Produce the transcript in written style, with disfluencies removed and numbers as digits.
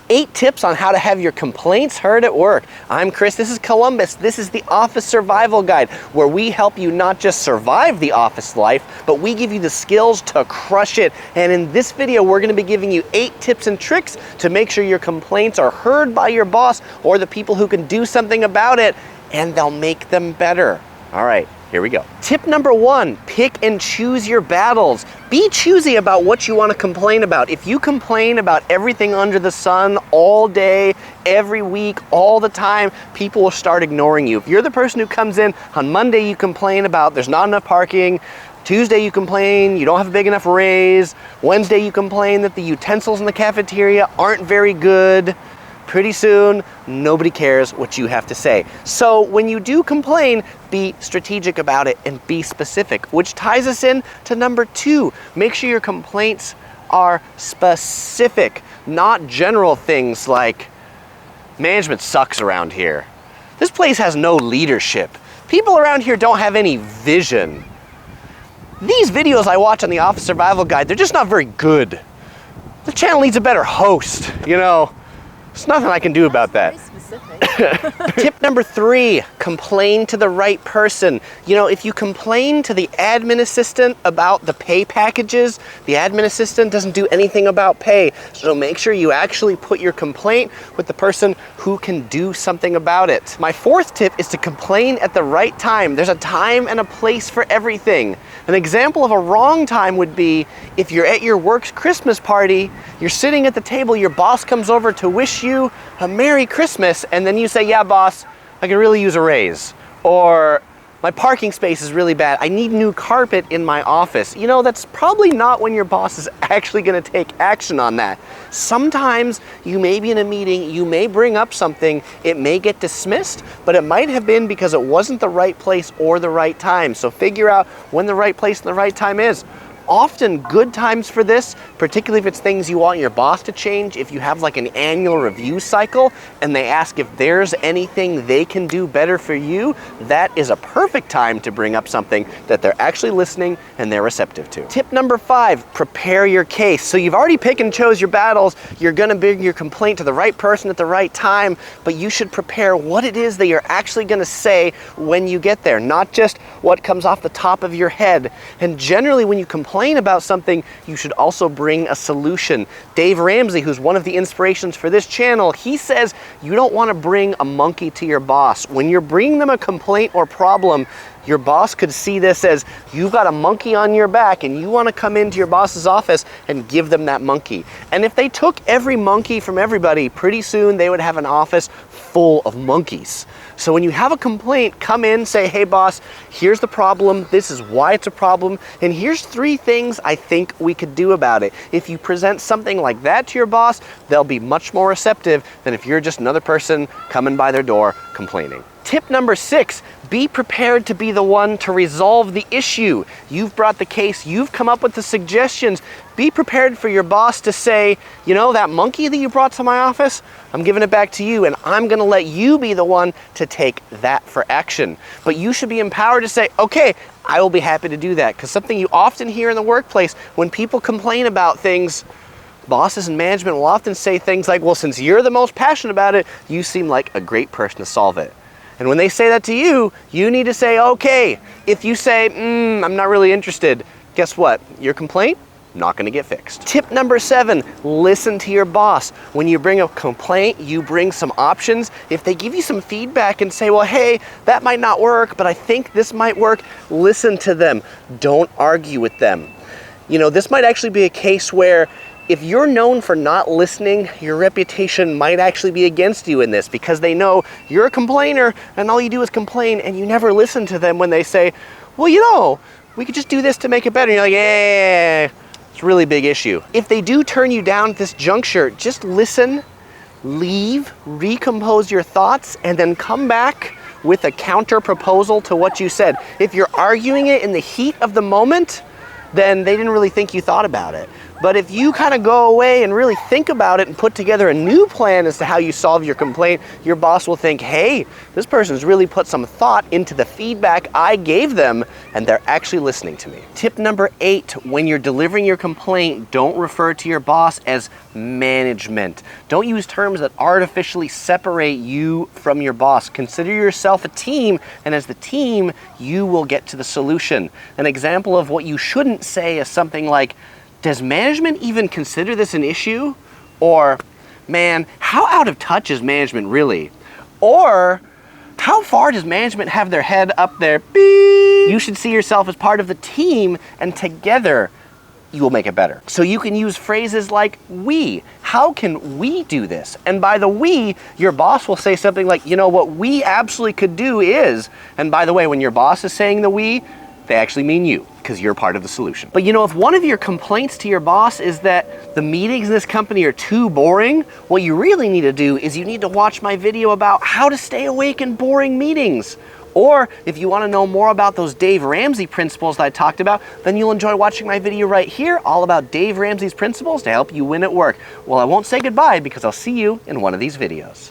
8 tips on how to have your complaints heard at work. I'm Chris, this is Columbus. This is the Office Survival Guide, where we help you not just survive the office life, but we give you the skills to crush it. And in this video, we're gonna be giving you 8 tips and tricks to make sure your complaints are heard by your boss or the people who can do something about it, and they'll make them better. All right, here we go. Tip number 1, pick and choose your battles. Be choosy about what you want to complain about. If you complain about everything under the sun all day, every week, all the time, people will start ignoring you. If you're the person who comes in on Monday, you complain about there's not enough parking. Tuesday you complain you don't have a big enough raise. Wednesday you complain that the utensils in the cafeteria aren't very good. Pretty soon, nobody cares what you have to say. So when you do complain, be strategic about it and be specific, which ties us in to number 2. Make sure your complaints are specific, not general things like, management sucks around here. This place has no leadership. People around here don't have any vision. These videos I watch on the Office Survival Guide, they're just not very good. The channel needs a better host, you know. There's nothing I can do about that. Tip number 3, complain to the right person. You know, if you complain to the admin assistant about the pay packages, the admin assistant doesn't do anything about pay. So make sure you actually put your complaint with the person who can do something about it. My 4th tip is to complain at the right time. There's a time and a place for everything. An example of a wrong time would be if you're at your work's Christmas party, you're sitting at the table, your boss comes over to wish you a Merry Christmas, and then you say, yeah, boss, I could really use a raise. Or, my parking space is really bad. I need new carpet in my office. You know, that's probably not when your boss is actually gonna take action on that. Sometimes you may be in a meeting, you may bring up something, it may get dismissed, but it might have been because it wasn't the right place or the right time. So figure out when the right place and the right time is. Often good times for this, particularly if it's things you want your boss to change, if you have like an annual review cycle and they ask if there's anything they can do better for you, that is a perfect time to bring up something that they're actually listening and they're receptive to. Tip number 5, prepare your case. So you've already picked and chose your battles, you're gonna bring your complaint to the right person at the right time, but you should prepare what it is that you're actually gonna say when you get there, not just what comes off the top of your head. And generally when you complain about something, you should also bring a solution. Dave Ramsey, who's one of the inspirations for this channel, he says you don't want to bring a monkey to your boss. When you're bringing them a complaint or problem, your boss could see this as you've got a monkey on your back and you want to come into your boss's office and give them that monkey. And if they took every monkey from everybody, pretty soon they would have an office full of monkeys. So when you have a complaint, come in, say, hey boss, here's the problem, this is why it's a problem, and here's 3 things I think we could do about it. If you present something like that to your boss, they'll be much more receptive than if you're just another person coming by their door complaining. Tip number 6, be prepared to be the one to resolve the issue. You've brought the case, you've come up with the suggestions. Be prepared for your boss to say, you know, that monkey that you brought to my office, I'm giving it back to you and I'm gonna let you be the one to take that for action. But you should be empowered to say, okay, I will be happy to do that. Because something you often hear in the workplace, when people complain about things, bosses and management will often say things like, well, since you're the most passionate about it, you seem like a great person to solve it. And when they say that to you, you need to say, okay. If you say, I'm not really interested, guess what? Your complaint, not gonna get fixed. Tip number 7, listen to your boss. When you bring a complaint, you bring some options. If they give you some feedback and say, well, hey, that might not work, but I think this might work, listen to them. Don't argue with them. You know, this might actually be a case where if you're known for not listening, your reputation might actually be against you in this because they know you're a complainer and all you do is complain and you never listen to them when they say, well, you know, we could just do this to make it better. And you're like, yeah, it's a really big issue. If they do turn you down at this juncture, just listen, leave, recompose your thoughts, and then come back with a counter proposal to what you said. If you're arguing it in the heat of the moment, then they didn't really think you thought about it. But if you kind of go away and really think about it and put together a new plan as to how you solve your complaint, your boss will think, hey, this person's really put some thought into the feedback I gave them, and they're actually listening to me. Tip number 8, when you're delivering your complaint, don't refer to your boss as management. Don't use terms that artificially separate you from your boss. Consider yourself a team, and as the team, you will get to the solution. An example of what you shouldn't say is something like, does management even consider this an issue? Or, man, how out of touch is management really? Or, how far does management have their head up there? Beep. You should see yourself as part of the team, and together you will make it better. So you can use phrases like we. How can we do this? And by the we, your boss will say something like, you know, what we absolutely could do is, and by the way, when your boss is saying the we, they actually mean you, because you're part of the solution. But you know, if one of your complaints to your boss is that the meetings in this company are too boring, what you really need to do is you need to watch my video about how to stay awake in boring meetings. Or if you want to know more about those Dave Ramsey principles that I talked about, then you'll enjoy watching my video right here, all about Dave Ramsey's principles to help you win at work. Well, I won't say goodbye because I'll see you in one of these videos.